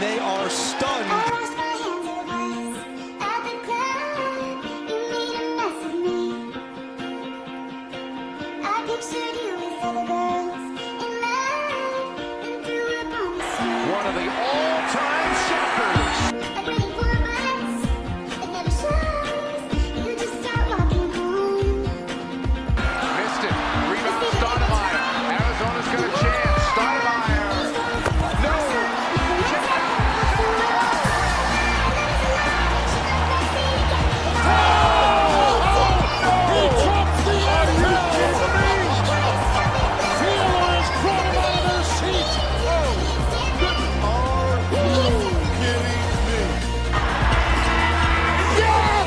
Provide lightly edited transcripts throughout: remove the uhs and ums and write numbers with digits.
and they are stunned. One of the all-time shockers. Missed it. Rebound Stoudemire. Arizona's got a chance. Stoudemire. No. Check it out. He drops the NFL! Feelers brought him out of their seat! Are you kidding me? Yes!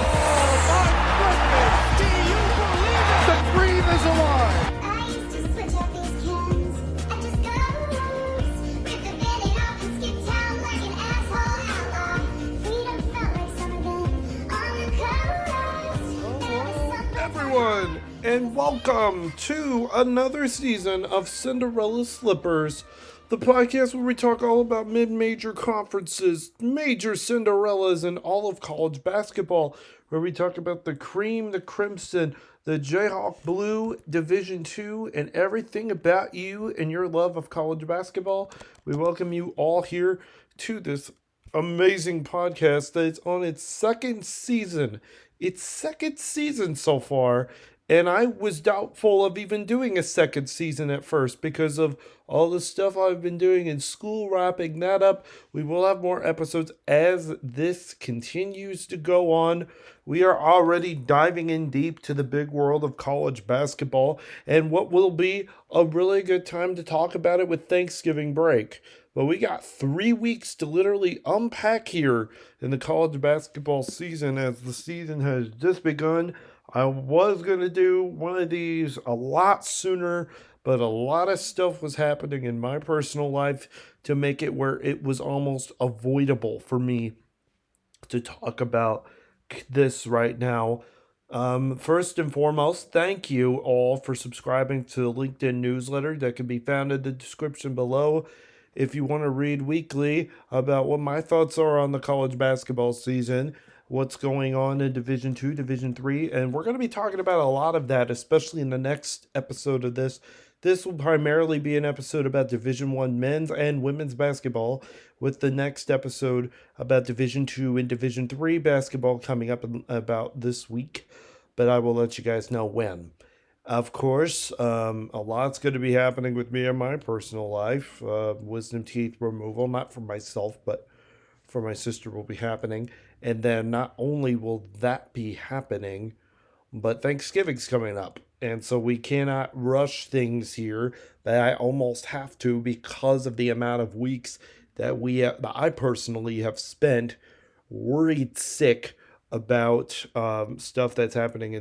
Oh, my goodness! Do you believe it? The dream is alive! I used to switch up these cans and just goes. Rip the band-aid off and skip town like an asshole outlaw. Freedom felt like summer then on the coast. There was something Everyone, and welcome to another season of Cinderella Slippers, the podcast where we talk all about mid-major conferences, major Cinderellas, and all of college basketball, where we talk about the cream, the crimson, the Jayhawk blue, Division II, and everything about you and your love of college basketball. We welcome you all here to this amazing podcast that is on its second season. Its second season so far, and I was doubtful of even doing a second season at first because of all the stuff I've been doing in school, wrapping that up. We will have more episodes as this continues to go on. We are already diving in deep to the big world of college basketball and what will be a really good time to talk about it with Thanksgiving break. But we got 3 weeks to literally unpack here in the college basketball season as the season has just begun. I was going to do one of these a lot sooner, but a lot of stuff was happening in my personal life to make it where it was almost avoidable for me to talk about this right now. First and foremost, thank you all for subscribing to the LinkedIn newsletter that can be found in the description below. If you want to read weekly about what my thoughts are on the college basketball season, what's going on in Division II, Division III, and we're going to be talking about a lot of that, especially in the next episode of this. This will primarily be an episode about Division I men's and women's basketball, with the next episode about Division II and Division III basketball coming up in about this week, but I will let you guys know when. Of course, a lot's going to be happening with me in my personal life. Wisdom teeth removal, not for myself, but for my sister, will be happening. And then not only will that be happening, but Thanksgiving's coming up. And so we cannot rush things here, but I almost have to because of the amount of weeks that I personally have spent worried sick about stuff that's happening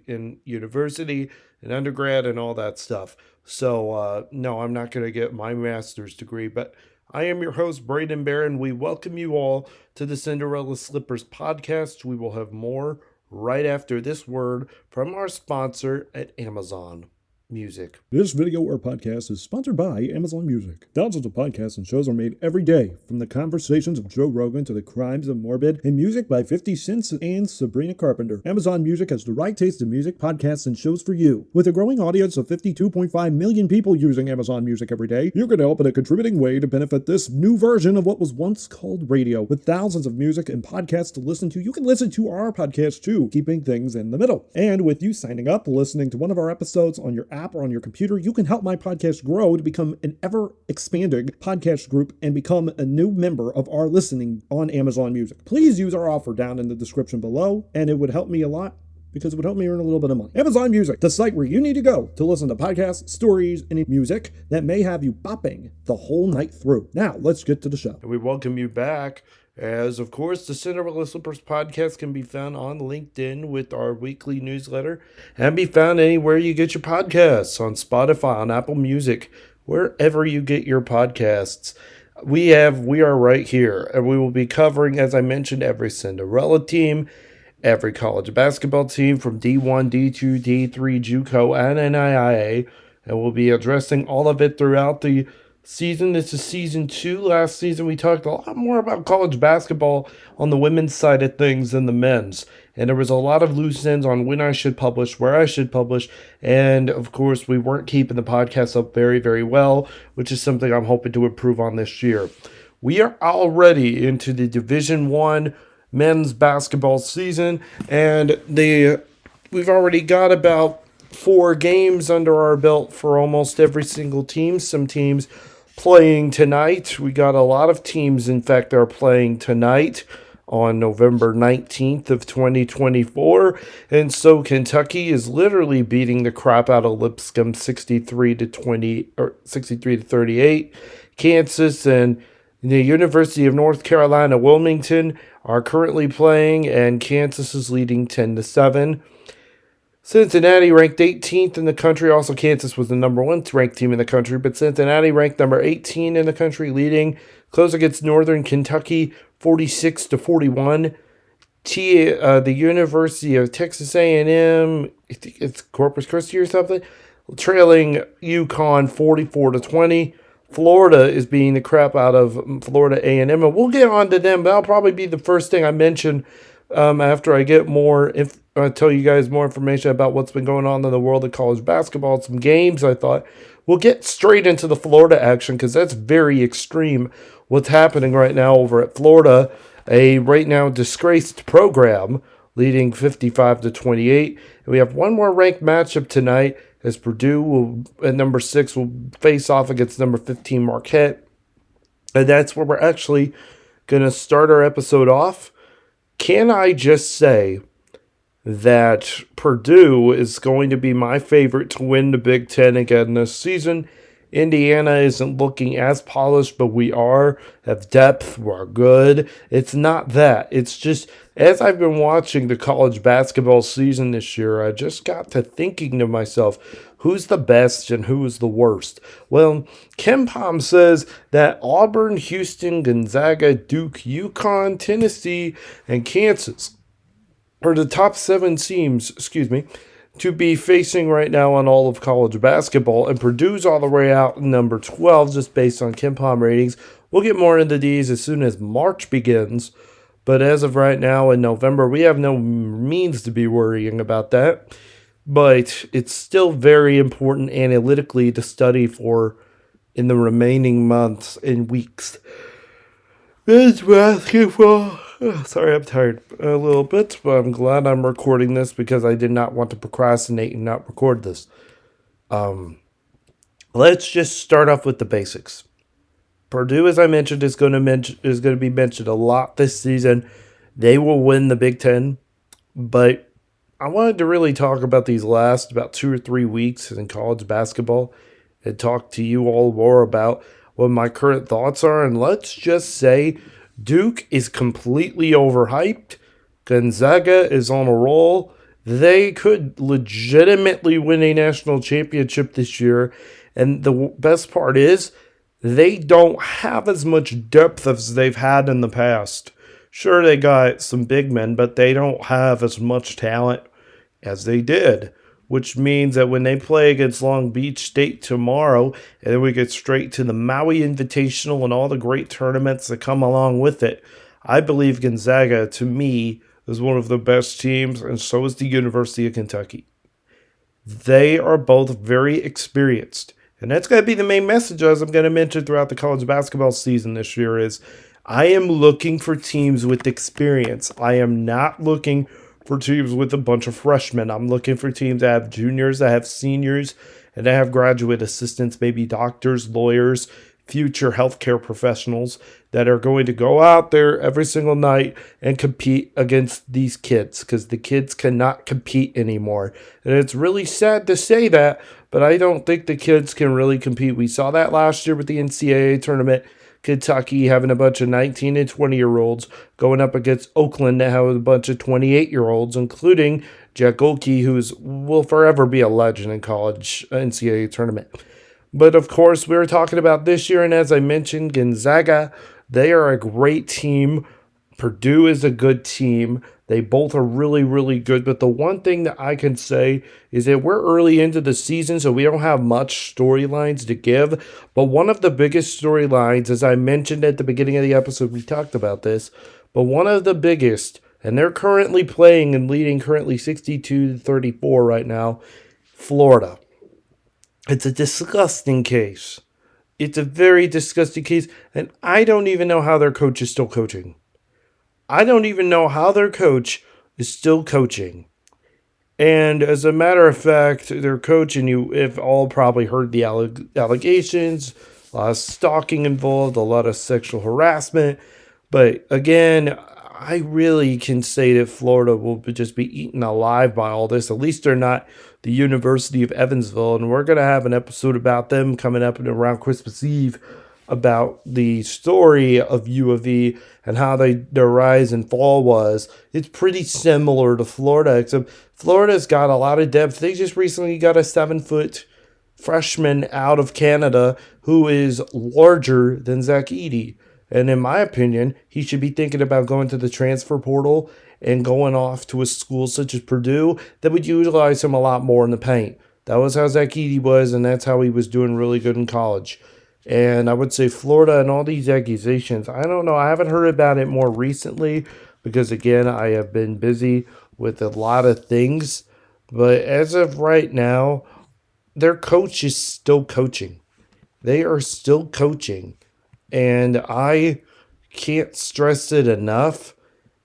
in university and undergrad and all that stuff. So, no, I'm not going to get my master's degree, but I am your host, Braydyn Bear, and we welcome you all to the Cinderella Slippers podcast. We will have more right after this word from our sponsor at Amazon Music. This video or podcast is sponsored by Amazon Music. Thousands of podcasts and shows are made every day, from the conversations of Joe Rogan to the crimes of Morbid, and music by 50 Cent and Sabrina Carpenter. Amazon Music has the right taste in music, podcasts, and shows for you. With a growing audience of 52.5 million people using Amazon Music every day, you can help in a contributing way to benefit this new version of what was once called radio. With thousands of music and podcasts to listen to, you can listen to our podcast too, keeping things in the middle. And with you signing up, listening to one of our episodes on your app or on your computer, you can help my podcast grow to become an ever-expanding podcast group and become a new member of our listening on Amazon Music. Please use our offer down in the description below, and it would help me a lot because it would help me earn a little bit of money. Amazon Music, the site where you need to go to listen to podcasts, stories, and music that may have you bopping the whole night through. Now, let's get to the show. We welcome you back. As, of course, the Cinderella Slippers podcast can be found on LinkedIn with our weekly newsletter and be found anywhere you get your podcasts, on Spotify, on Apple Music, wherever you get your podcasts. We are right here, and we will be covering, as I mentioned, every Cinderella team, every college basketball team from D1, D2, D3, JUCO, and NAIA, and we'll be addressing all of it throughout the season. This is season 2. Last season we talked a lot more about college basketball on the women's side of things than the men's. And there was a lot of loose ends on when I should publish, where I should publish. And of course, we weren't keeping the podcast up very, very well, which is something I'm hoping to improve on this year. We are already into the Division I men's basketball season, and we've already got about 4 games under our belt for almost every single team. Some teams playing tonight. We got a lot of teams, in fact, are playing tonight on November 19th of 2024. And so Kentucky is literally beating the crap out of Lipscomb 63-38. Kansas and the University of North Carolina Wilmington are currently playing, and Kansas is leading 10-7. Cincinnati ranked 18th in the country. Also, Kansas was the number 1 ranked team in the country, but Cincinnati ranked number 18 in the country, leading close against Northern Kentucky, 46-41. The University of Texas A&M, I think it's Corpus Christi or something, trailing UConn 44-20. Florida is beating the crap out of Florida A&M, and we'll get on to them. That'll probably be the first thing I mention after I get more. If I tell you guys more information about what's been going on in the world of college basketball, some games. I thought we'll get straight into the Florida action because that's very extreme. What's happening right now over at Florida, a right now disgraced program, leading 55-28. And we have one more ranked matchup tonight, as Purdue at number 6 will face off against number 15 Marquette. And that's where we're actually going to start our episode off. Can I just say that Purdue is going to be my favorite to win the Big Ten again this season? Indiana isn't looking as polished, but we have depth, we're good. It's not that. It's just, as I've been watching the college basketball season this year, I just got to thinking to myself, who's the best and who is the worst? Well, KenPom says that Auburn, Houston, Gonzaga, Duke, UConn, Tennessee, and Kansas are the top 7 teams, to be facing right now on all of college basketball, and Purdue's all the way out number 12 just based on KenPom ratings. We'll get more into these as soon as March begins, but as of right now in November, we have no means to be worrying about that, but it's still very important analytically to study for in the remaining months and weeks. Men's basketball. Sorry, I'm tired a little bit, but I'm glad I'm recording this because I did not want to procrastinate and not record this. Let's just start off with the basics. Purdue, as I mentioned, is going to be mentioned a lot this season. They will win the Big Ten, but I wanted to really talk about these last about 2 or 3 weeks in college basketball and talk to you all more about what my current thoughts are. And let's just say Duke is completely overhyped. Gonzaga is on a roll. They could legitimately win a national championship this year. And the best part is they don't have as much depth as they've had in the past. Sure, they got some big men, but they don't have as much talent as they did, which means that when they play against Long Beach State tomorrow, and then we get straight to the Maui Invitational and all the great tournaments that come along with it, I believe Gonzaga, to me, is one of the best teams, and so is the University of Kentucky. They are both very experienced, and that's going to be the main message, as I'm going to mention throughout the college basketball season this year, is I am looking for teams with experience. I am not looking for teams with a bunch of freshmen. I'm looking for teams that have juniors, that have seniors, and that have graduate assistants, maybe doctors, lawyers, future healthcare professionals that are going to go out there every single night and compete against these kids, because the kids cannot compete anymore. And it's really sad to say that, but I don't think the kids can really compete. We saw that last year with the NCAA tournament. Kentucky having a bunch of 19 and 20-year-olds going up against Oakland that have a bunch of 28-year-olds, including Jack Golke, who will forever be a legend in college NCAA tournament. But, of course, we were talking about this year, and as I mentioned, Gonzaga, they are a great team. Purdue is a good team. They both are really, really good. But the one thing that I can say is that we're early into the season, so we don't have much storylines to give. But one of the biggest storylines, as I mentioned at the beginning of the episode, we talked about this, but one of the biggest, and they're currently playing and leading currently 62-34 right now, Florida. It's a disgusting case. It's a very disgusting case, and I don't even know how their coach is still coaching. I don't even know how their coach is still coaching. And as a matter of fact, their coach, and you have all probably heard the allegations, a lot of stalking involved, a lot of sexual harassment. But again, I really can say that Florida will just be eaten alive by all this. At least they're not the University of Evansville. And we're going to have an episode about them coming up around Christmas Eve about the story of U of E and how their rise and fall was. It's pretty similar to Florida, except Florida's got a lot of depth. They just recently got a 7-foot freshman out of Canada who is larger than Zach Edey. And in my opinion, he should be thinking about going to the transfer portal and going off to a school such as Purdue that would utilize him a lot more in the paint. That was how Zach Edey was, and that's how he was doing really good in college. And I would say Florida and all these accusations, I don't know. I haven't heard about it more recently because, again, I have been busy with a lot of things. But as of right now, their coach is still coaching. They are still coaching. And I can't stress it enough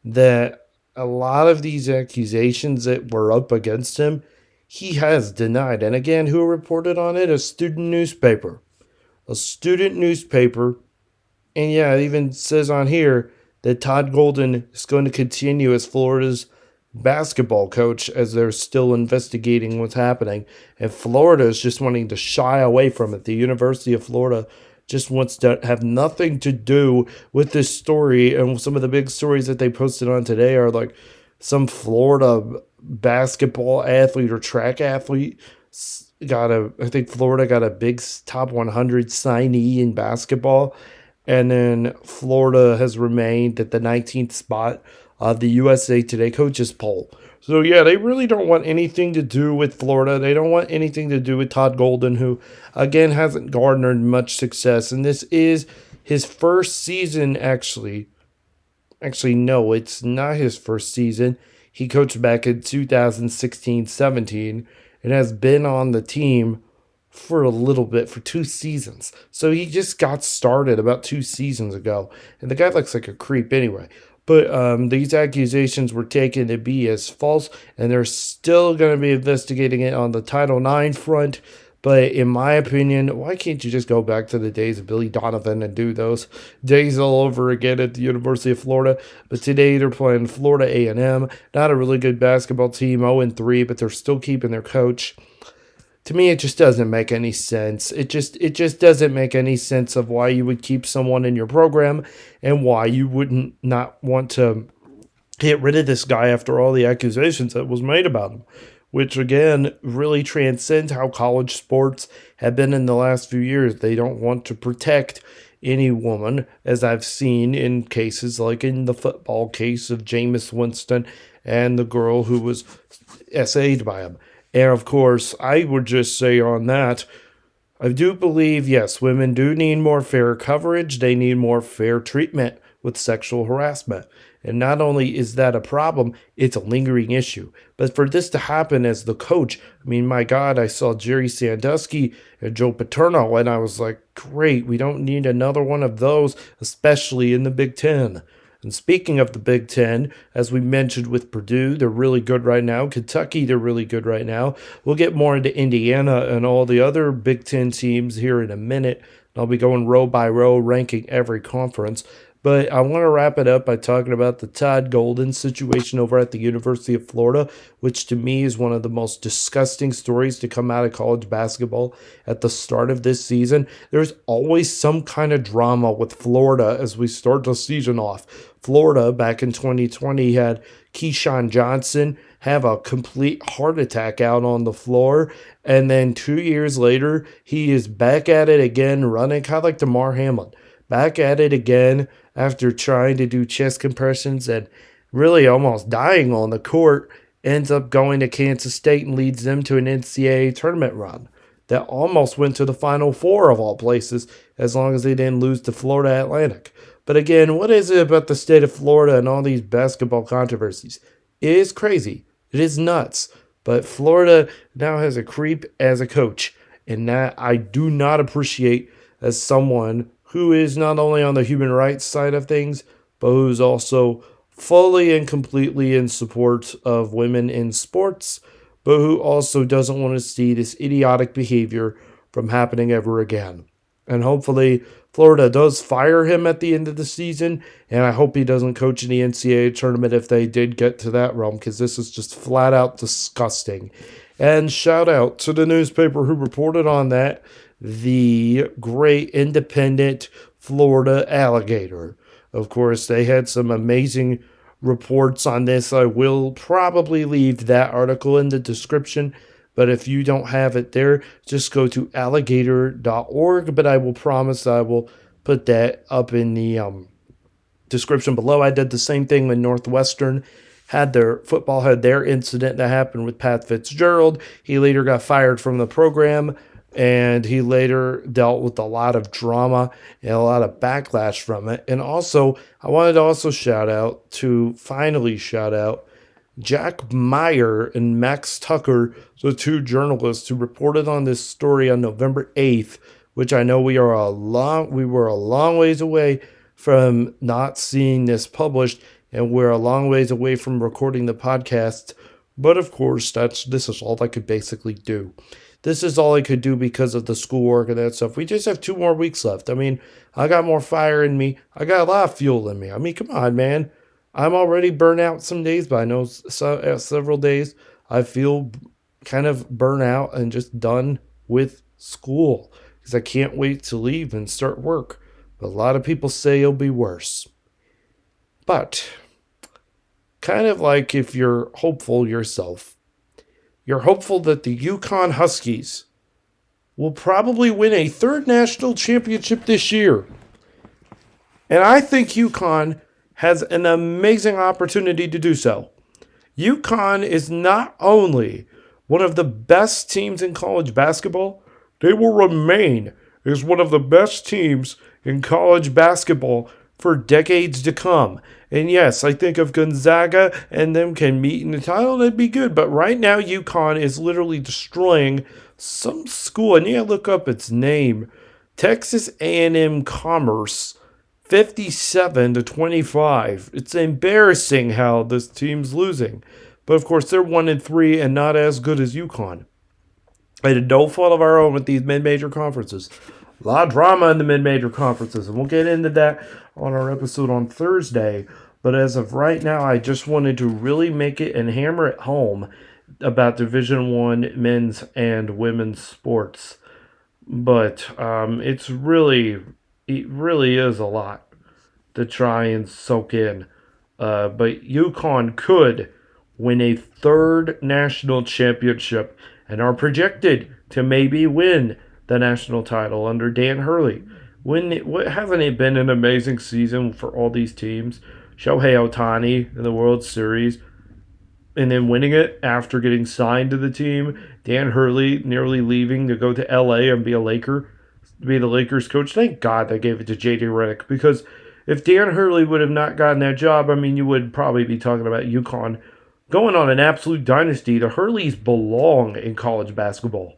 that a lot of these accusations that were up against him, he has denied. And again, who reported on it? A student newspaper. A student newspaper. And yeah, it even says on here that Todd Golden is going to continue as Florida's basketball coach as they're still investigating what's happening. And Florida is just wanting to shy away from it. The University of Florida just wants to have nothing to do with this story. And some of the big stories that they posted on today are like some Florida basketball athlete or track athlete I think Florida got a big top 100 signee in basketball. And then Florida has remained at the 19th spot of the USA Today coaches poll. So yeah, they really don't want anything to do with Florida. They don't want anything to do with Todd Golden, who again hasn't garnered much success. And this is his first season, actually. Actually, no, it's not his first season. He coached back in 2016-17 and has been on the team for a little bit, for 2 seasons. So he just got started about 2 seasons ago. And the guy looks like a creep anyway. But these accusations were taken to be as false, and they're still going to be investigating it on the Title IX front. But in my opinion, why can't you just go back to the days of Billy Donovan and do those days all over again at the University of Florida? But today they're playing Florida A&M, not a really good basketball team, 0-3, but they're still keeping their coach. To me, it just doesn't make any sense. It just doesn't make any sense of why you would keep someone in your program and why you wouldn't not want to get rid of this guy after all the accusations that was made about him, which again really transcends how college sports have been in the last few years. They don't want to protect any woman, as I've seen in cases like in the football case of Jameis Winston and the girl who was essayed by him. And of course, I would just say on that, I do believe, yes, women do need more fair coverage. They need more fair treatment with sexual harassment. And not only is that a problem, it's a lingering issue. But for this to happen as the coach, I mean, my God, I saw Jerry Sandusky and Joe Paterno, and I was like, great, we don't need another one of those, especially in the Big Ten. And speaking of the Big Ten, as we mentioned with Purdue, they're really good right now. Kentucky, they're really good right now. We'll get more into Indiana and all the other Big Ten teams here in a minute. I'll be going row by row, ranking every conference. But I want to wrap it up by talking about the Todd Golden situation over at the University of Florida, which to me is one of the most disgusting stories to come out of college basketball at the start of this season. There's always some kind of drama with Florida as we start the season off. Florida, back in 2020, had Keyshawn Johnson have a complete heart attack out on the floor. And then 2 years later, he is back at it again, running kind of like DeMar Hamlin. back at it again after trying to do chest compressions and really almost dying on the court, ends up going to Kansas State and leads them to an NCAA tournament run that almost went to the Final Four of all places, as long as they didn't lose to Florida Atlantic. But again, what is it about the state of Florida and all these basketball controversies? It is crazy. It is nuts. But Florida now has a creep as a coach, and that I do not appreciate as someone who is not only on the human rights side of things, but who's also fully and completely in support of women in sports, but who also doesn't want to see this idiotic behavior from happening ever again. And hopefully Florida does fire him at the end of the season, and I hope he doesn't coach in the NCAA tournament if they did get to that realm, because this is just flat out disgusting. And shout out to the newspaper who reported on that, the great independent Florida Alligator. Of course, they had some amazing reports on this. I will probably leave that article in the description, but if you don't have it there, just go to alligator.org. But I will promise I will put that up in the description below. I did the same thing when Northwestern had their incident that happened with Pat Fitzgerald. He later got fired from the program, and he later dealt with a lot of drama and a lot of backlash from it. And also, I wanted to also shout out Jack Meyer and Max Tucker, the two journalists who reported on this story on November 8th, which I know we were a long ways away from not seeing this published, and we're a long ways away from recording the podcast. But of course, this is all I could basically do. This is all I could do because of the schoolwork and that stuff. We just have 2 more weeks left. I mean, I got more fire in me. I got a lot of fuel in me. I mean, come on, man. I'm already burnt out some days, but I know several days I feel kind of burnt out and just done with school because I can't wait to leave and start work. But a lot of people say it'll be worse. But kind of like if you're hopeful yourself, you're hopeful that the Yukon Huskies will probably win a 3rd national championship this year. And I think Yukon has an amazing opportunity to do so. Yukon is not only one of the best teams in college basketball, they will remain as one of the best teams in college basketball for decades to come. And yes, I think if Gonzaga and them can meet in the title, that'd be good. But right now, Yukon is literally destroying some school. And look up its name. Texas A&M Commerce, 57-25. It's embarrassing how this team's losing. But of course, they're 1-3 and not as good as Yukon. And no fault of our own with these mid-major conferences. A lot of drama in the mid-major conferences, and we'll get into that on our episode on Thursday. But as of right now, I just wanted to really make it and hammer it home about Division I men's and women's sports. But it really is a lot to try and soak in. But Yukon could win a 3rd national championship and are projected to maybe win the national title under Dan Hurley. Hasn't it been an amazing season for all these teams? Shohei Ohtani in the World Series, and then winning it after getting signed to the team. Dan Hurley nearly leaving to go to LA and be the Lakers coach. Thank God they gave it to JJ Redick, because if Dan Hurley would have not gotten that job, I mean, you would probably be talking about UConn going on an absolute dynasty. The Hurleys belong in college basketball.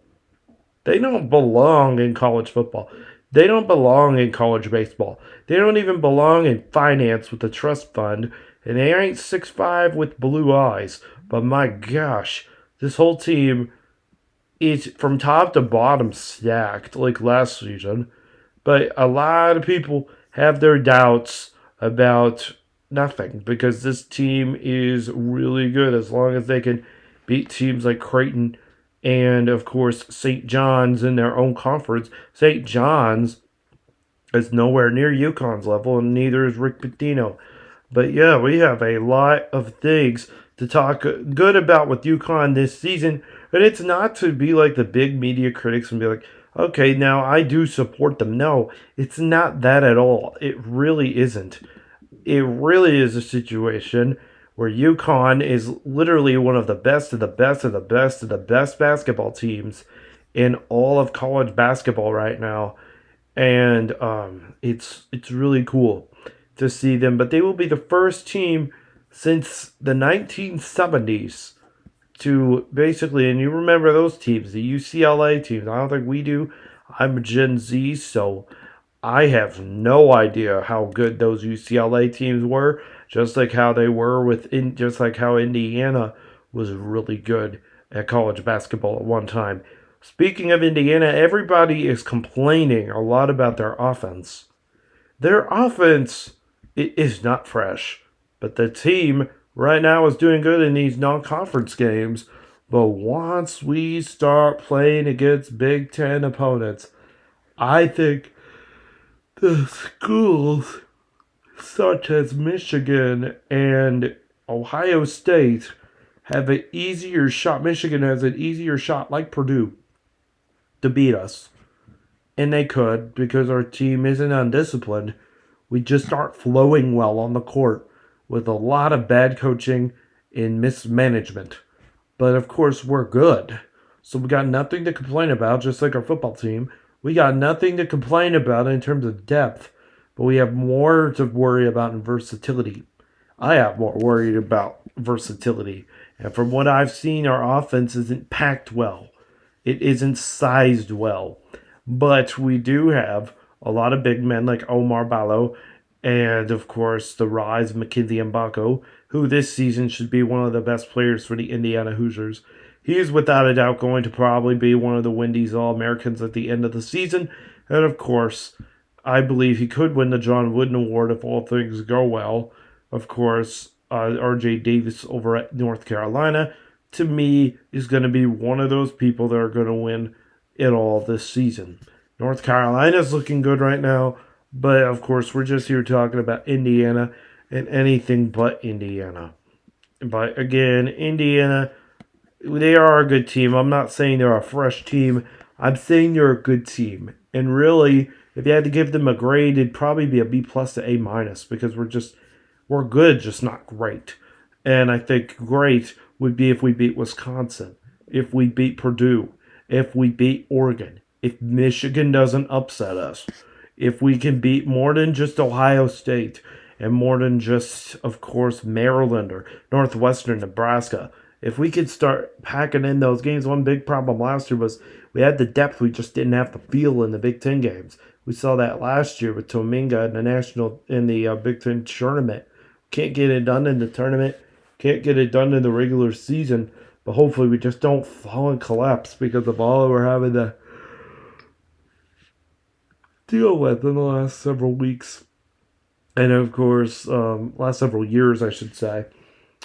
They don't belong in college football. They don't belong in college baseball. They don't even belong in finance with the trust fund. And they ain't 6'5" with blue eyes. But my gosh, this whole team is from top to bottom stacked like last season. But a lot of people have their doubts about nothing, because this team is really good as long as they can beat teams like Creighton and, of course, St. John's in their own conference. St. John's is nowhere near UConn's level, and neither is Rick Pitino. But yeah, we have a lot of things to talk good about with UConn this season. And it's not to be like the big media critics and be like, okay, now I do support them. No, it's not that at all. It really isn't. It really is a situation where UConn is literally one of the best of the best of the best of the best basketball teams in all of college basketball right now, and it's really cool to see them. But they will be the first team since the 1970s to basically, and you remember those teams, the UCLA teams. I don't think we do. I'm a Gen Z, so I have no idea how good those UCLA teams were. Just like how they were just like how Indiana was really good at college basketball at one time. Speaking of Indiana, everybody is complaining a lot about their offense. Their offense is not fresh, but the team right now is doing good in these non-conference games. But once we start playing against Big Ten opponents, I think the schools such as Michigan and Ohio State have an easier shot. Michigan has an easier shot, like Purdue, to beat us. And they could, because our team isn't undisciplined. We just aren't flowing well on the court with a lot of bad coaching and mismanagement. But of course, we're good. So we got nothing to complain about, just like our football team. We got nothing to complain about in terms of depth, but we have more to worry about in versatility. I have more worried about versatility. And from what I've seen, our offense isn't packed well. It isn't sized well. But we do have a lot of big men like Omar Ballo and, of course, the rise of Mackenzie Mbako, who this season should be one of the best players for the Indiana Hoosiers. He is without a doubt going to probably be one of the Wendy's All-Americans at the end of the season. And, of course, I believe he could win the John Wooden Award if all things go well. Of course, R.J. Davis over at North Carolina, to me, is going to be one of those people that are going to win it all this season. North Carolina's looking good right now, but of course we're just here talking about Indiana and anything but Indiana. But again, Indiana, they are a good team. I'm not saying they're a fresh team. I'm saying they're a good team. And really, if you had to give them a grade, it'd probably be a B plus to A minus, because we're good, just not great. And I think great would be if we beat Wisconsin, if we beat Purdue, if we beat Oregon, if Michigan doesn't upset us, if we can beat more than just Ohio State and more than just, of course, Maryland or Northwestern Nebraska. If we could start packing in those games, one big problem last year was we had the depth, we just didn't have the feel in the Big Ten games. We saw that last year with Tominga in the Big Ten tournament. Can't get it done in the tournament, can't get it done in the regular season. But hopefully we just don't fall and collapse because of all we're having to deal with in the last several weeks. And of course, last several years, I should say.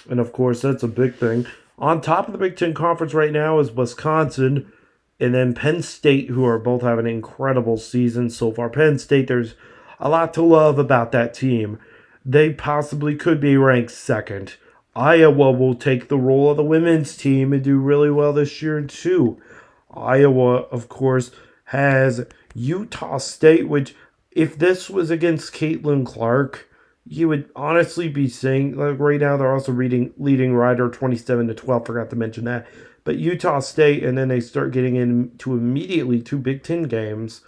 And of course, that's a big thing. On top of the Big Ten Conference right now is Wisconsin and then Penn State, who are both having an incredible season so far. Penn State, there's a lot to love about that team. They possibly could be ranked second. Iowa will take the role of the women's team and do really well this year, too. Iowa, of course, has Utah State, which, if this was against Caitlin Clark, you would honestly be saying, like right now, they're also leading Rider 27-12, forgot to mention that. But Utah State, and then they start getting into immediately 2 Big Ten games.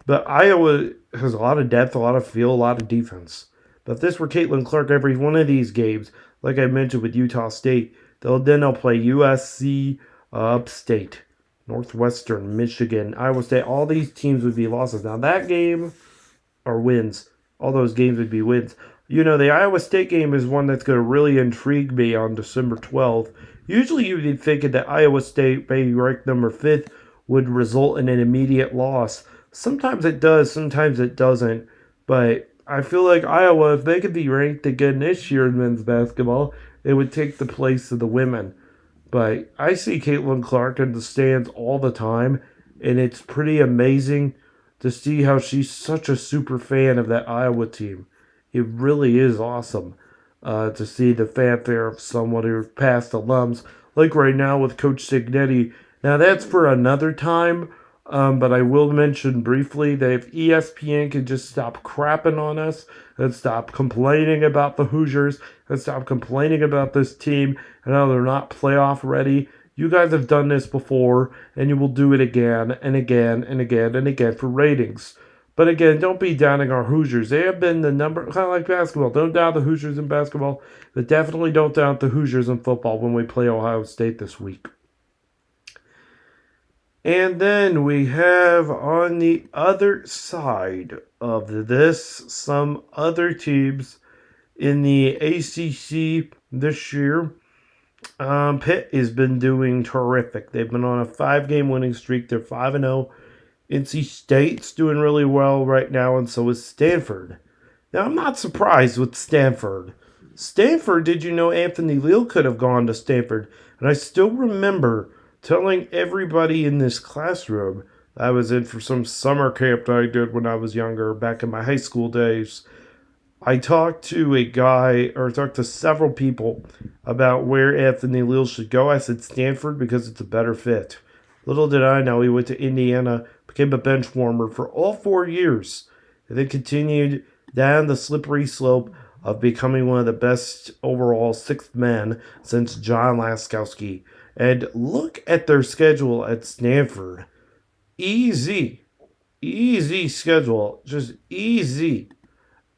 But Iowa has a lot of depth, a lot of feel, a lot of defense. But if this were Caitlin Clark, every one of these games, like I mentioned with Utah State, they'll play USC, Upstate, Northwestern, Michigan, Iowa State. All these teams would be losses. Now that game are wins. All those games would be wins. You know, the Iowa State game is one that's going to really intrigue me on December 12th. Usually you'd be thinking that Iowa State, maybe ranked number 5th, would result in an immediate loss. Sometimes it does, sometimes it doesn't. But I feel like Iowa, if they could be ranked again this year in men's basketball, it would take the place of the women. But I see Caitlin Clark in the stands all the time, and it's pretty amazing to see how she's such a super fan of that Iowa team. It really is awesome to see the fanfare of someone who's past alums, like right now with Coach Signetti. Now that's for another time, But I will mention briefly that if ESPN could just stop crapping on us and stop complaining about the Hoosiers and stop complaining about this team and how they're not playoff ready, you guys have done this before and you will do it again and again and again and again for ratings. But again, don't be downing our Hoosiers. They have been the number, kind of like basketball. Don't down the Hoosiers in basketball, but definitely don't down the Hoosiers in football when we play Ohio State this week. And then we have on the other side of this some other teams in the ACC this year. Pitt has been doing terrific. They've been on a 5-game winning streak. They're 5-0. NC State's doing really well right now, and so is Stanford. Now, I'm not surprised with Stanford. Stanford, did you know Anthony Leal could have gone to Stanford? And I still remember telling everybody in this classroom I was in for some summer camp that I did when I was younger, back in my high school days. I talked to several people about where Anthony Leal should go. I said Stanford because it's a better fit. Little did I know he went to Indiana, became a bench warmer for all 4 years, and then continued down the slippery slope of becoming one of the best overall sixth men since John Laskowski. And look at their schedule at Stanford. Easy schedule, just easy.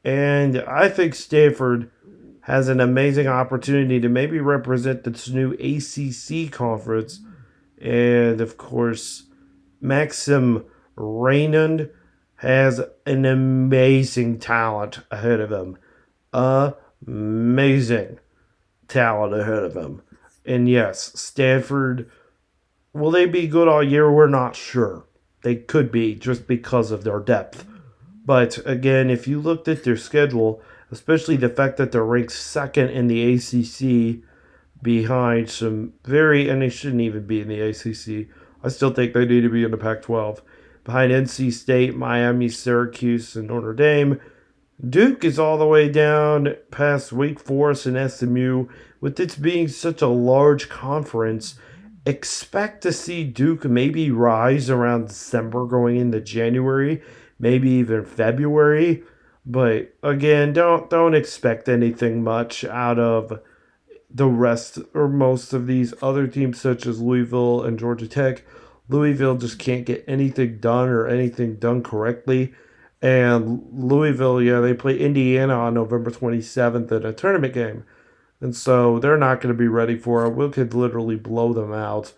And I think Stanford has an amazing opportunity to maybe represent this new ACC conference. And of course, Maxim Raymond has an amazing talent ahead of him. Amazing talent ahead of him. And yes, Stanford, will they be good all year? We're not sure. They could be just because of their depth. But again, if you looked at their schedule, especially the fact that they're ranked second in the ACC behind some and they shouldn't even be in the ACC. I still think they need to be in the Pac-12. Behind NC State, Miami, Syracuse, and Notre Dame. Duke is all the way down past Wake Forest and SMU. With this being such a large conference, expect to see Duke maybe rise around December going into January, maybe even February. But again, don't expect anything much out of the rest or most of these other teams such as Louisville and Georgia Tech. Louisville just can't get anything done or anything done correctly. And Louisville, they play Indiana on November 27th in a tournament game. And so they're not going to be ready for it. We could literally blow them out.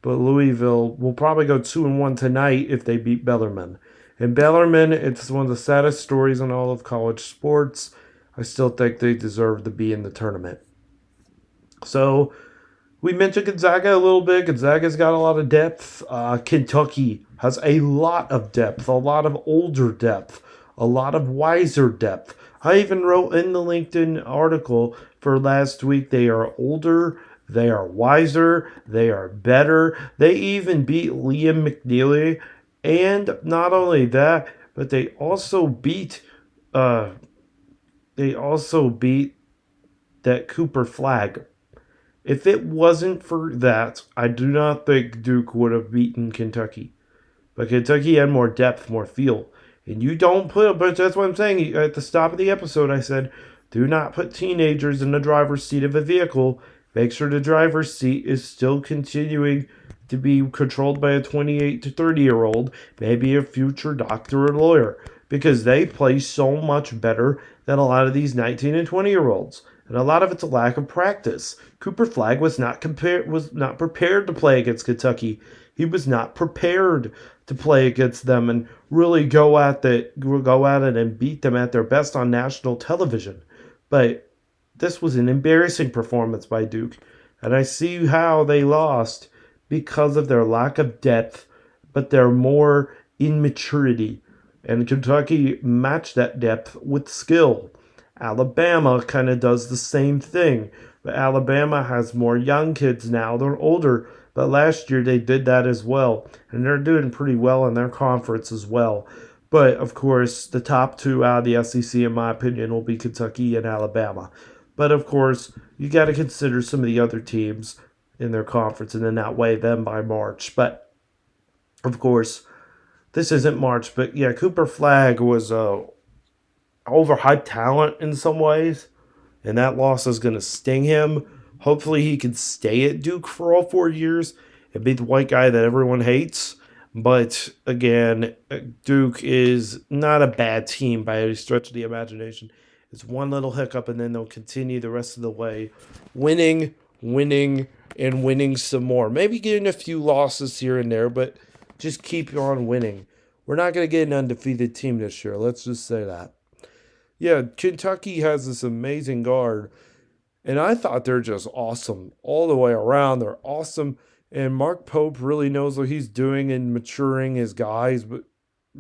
But Louisville will probably go 2-1 tonight if they beat Bellarmine. And Bellarmine, it's one of the saddest stories in all of college sports. I still think they deserve to be in the tournament. So we mentioned Gonzaga a little bit. Gonzaga's got a lot of depth. Kentucky has a lot of depth, a lot of older depth, a lot of wiser depth. I even wrote in the LinkedIn article for last week, they are older, they are wiser, they are better. They even beat Liam McNeely. And not only that, but they also beat that Cooper Flag. If it wasn't for that, I do not think Duke would have beaten Kentucky. But Kentucky had more depth, more feel. And you don't but that's what I'm saying. At the start of the episode, I said, do not put teenagers in the driver's seat of a vehicle. Make sure the driver's seat is still continuing to be controlled by a 28 to 30-year-old, maybe a future doctor or lawyer, because they play so much better than a lot of these 19 and 20-year-olds. And a lot of it's a lack of practice. Cooper Flag was not prepared to play against Kentucky. He was not prepared to play against them and really go at it and beat them at their best on national television. But this was an embarrassing performance by Duke, and I see how they lost because of their lack of depth, but their more immaturity. And Kentucky matched that depth with skill. Alabama kind of does the same thing, but Alabama has more young kids now. They're older, but last year they did that as well, and they're doing pretty well in their conference as well. But, of course, the top two out of the SEC, in my opinion, will be Kentucky and Alabama. But, of course, you got to consider some of the other teams in their conference and then outweigh them by March. But, of course, this isn't March, but yeah, Cooper Flagg was overhyped talent in some ways, and that loss is going to sting him. Hopefully he can stay at Duke for all 4 years and be the white guy that everyone hates. But again, Duke is not a bad team by any stretch of the imagination. It's one little hiccup, and then they'll continue the rest of the way, winning, and winning some more. Maybe getting a few losses here and there, but just keep on winning. We're not going to get an undefeated team this year. Let's just say that. Yeah, Kentucky has this amazing guard, and I thought they're just awesome all the way around. They're awesome, and Mark Pope really knows what he's doing in maturing his guys, but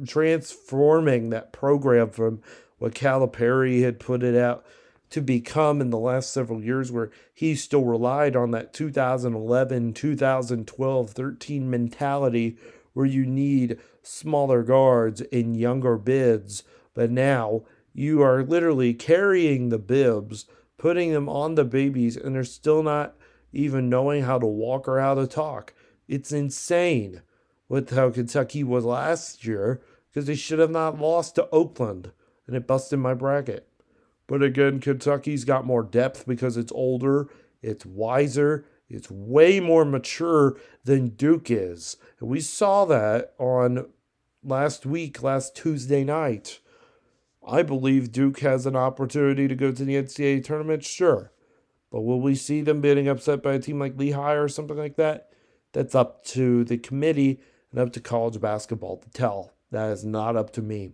transforming that program from what Calipari had put it out to become in the last several years, where he still relied on that 2011, 2012, 13 mentality where you need smaller guards and younger bigs. But now you are literally carrying the bibs, putting them on the babies, and they're still not even knowing how to walk or how to talk. It's insane with how Kentucky was last year, because they should have not lost to Oakland, and it busted my bracket. But again, Kentucky's got more depth because it's older, it's wiser, it's way more mature than Duke is. And we saw that on last Tuesday night. I believe Duke has an opportunity to go to the NCAA tournament, sure. But will we see them getting upset by a team like Lehigh or something like that? That's up to the committee and up to college basketball to tell. That is not up to me.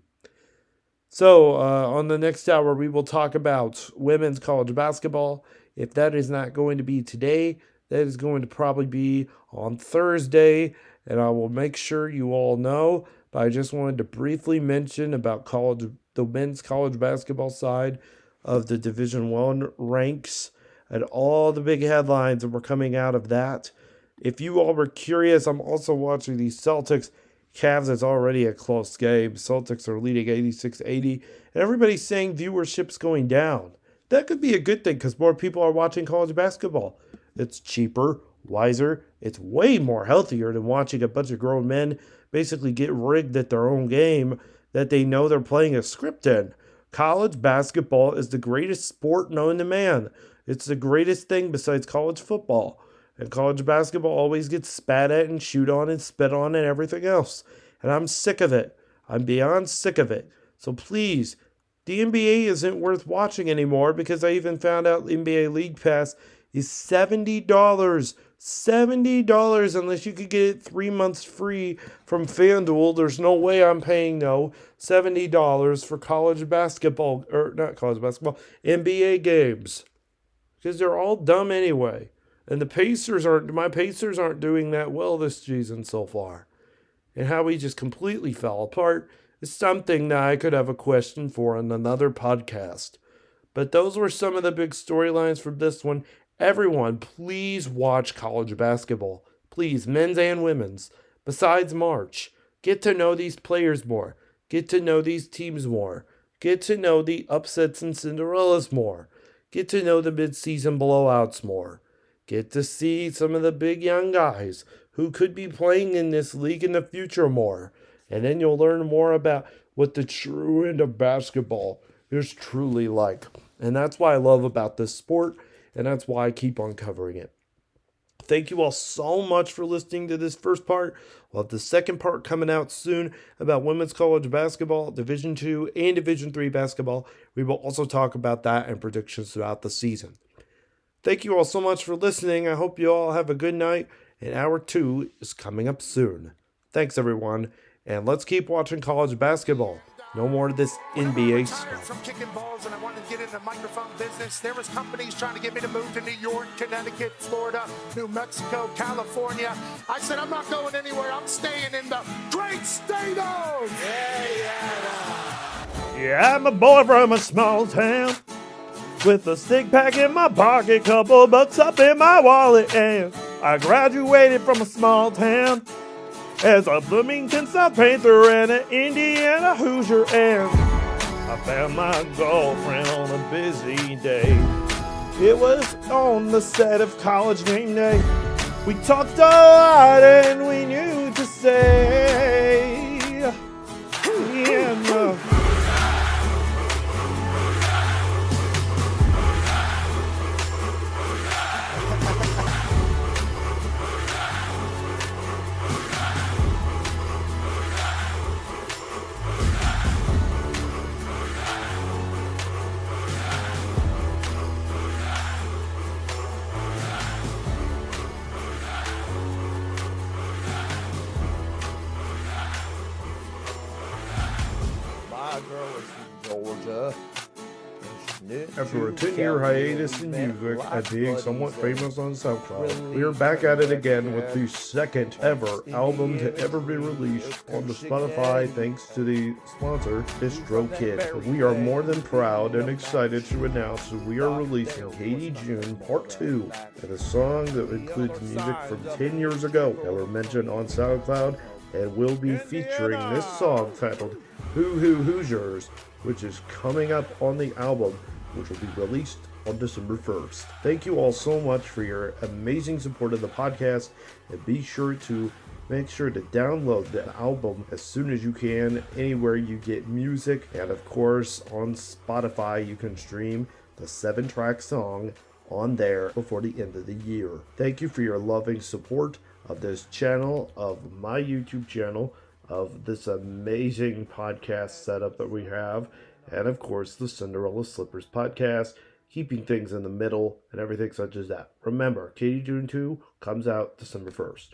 So, on the next hour, we will talk about women's college basketball. If that is not going to be today, that is going to probably be on Thursday, and I will make sure you all know. But I just wanted to briefly mention about the men's college basketball side of the Division I ranks and all the big headlines that were coming out of that. If you all were curious, I'm also watching the Celtics Cavs. Is already a close game. Celtics are leading 86-80, and everybody's saying viewership's going down. That could be a good thing because more people are watching college basketball. It's cheaper, wiser, it's way more healthier than watching a bunch of grown men basically get rigged at their own game that they know they're playing a script in. College basketball is the greatest sport known to man. It's the greatest thing besides college football. And college basketball always gets spat at and shoot on and spit on and everything else. And I'm sick of it. I'm beyond sick of it. So please, the NBA isn't worth watching anymore, because I even found out NBA League Pass is $70. $70 unless you could get it 3 months free from FanDuel. There's no way I'm paying $70 for college basketball, or not college basketball, NBA games. Because they're all dumb anyway. And my Pacers aren't doing that well this season so far. And how we just completely fell apart is something that I could have a question for on another podcast. But those were some of the big storylines from this one. Everyone, please watch college basketball. Please, men's and women's. Besides March, get to know these players more. Get to know these teams more. Get to know the upsets and Cinderellas more. Get to know the mid-season blowouts more. Get to see some of the big young guys who could be playing in this league in the future more. And then you'll learn more about what the true end of basketball is truly like. And that's what I love about this sport, and that's why I keep on covering it. Thank you all so much for listening to this first part. We'll have the second part coming out soon about women's college basketball, Division II and Division III basketball. We will also talk about that and predictions throughout the season. Thank you all so much for listening. I hope you all have a good night, and Hour 2 is coming up soon. Thanks, everyone, and let's keep watching college basketball. No more of this NBA stuff. From kicking balls, and I wanted to get into microphone business. There was companies trying to get me to move to New York, Connecticut, Florida, New Mexico, California. I said, I'm not going anywhere. I'm staying in the great state of... Yeah, I'm a boy from a small town with a stick pack in my pocket, couple bucks up in my wallet, and I graduated from a small town as a Bloomington South Panther and an Indiana Hoosier, and I found my girlfriend on a busy day. It was on the set of College Game Day. We talked a lot and we knew to say Georgia. After a 10-year hiatus in music and being somewhat famous on SoundCloud, we are back at it again with the second ever album to ever be released on the Spotify thanks to the sponsor, DistroKid. We are more than proud and excited to announce that we are releasing Katie June Part 2, and a song that includes music from 10 years ago that were mentioned on SoundCloud, and will be featuring this song titled Hoosiers, which is coming up on the album, which will be released on December 1st. Thank you all so much for your amazing support of the podcast, and be sure to make sure to download the album as soon as you can, anywhere you get music, and of course on Spotify you can stream the 7-track song on there before the end of the year. Thank you for your loving support of this channel, of my YouTube channel, of this amazing podcast setup that we have, and of course the Cinderella Slippers podcast, keeping things in the middle and everything such as that. Remember, Katie June 2 comes out December 1st.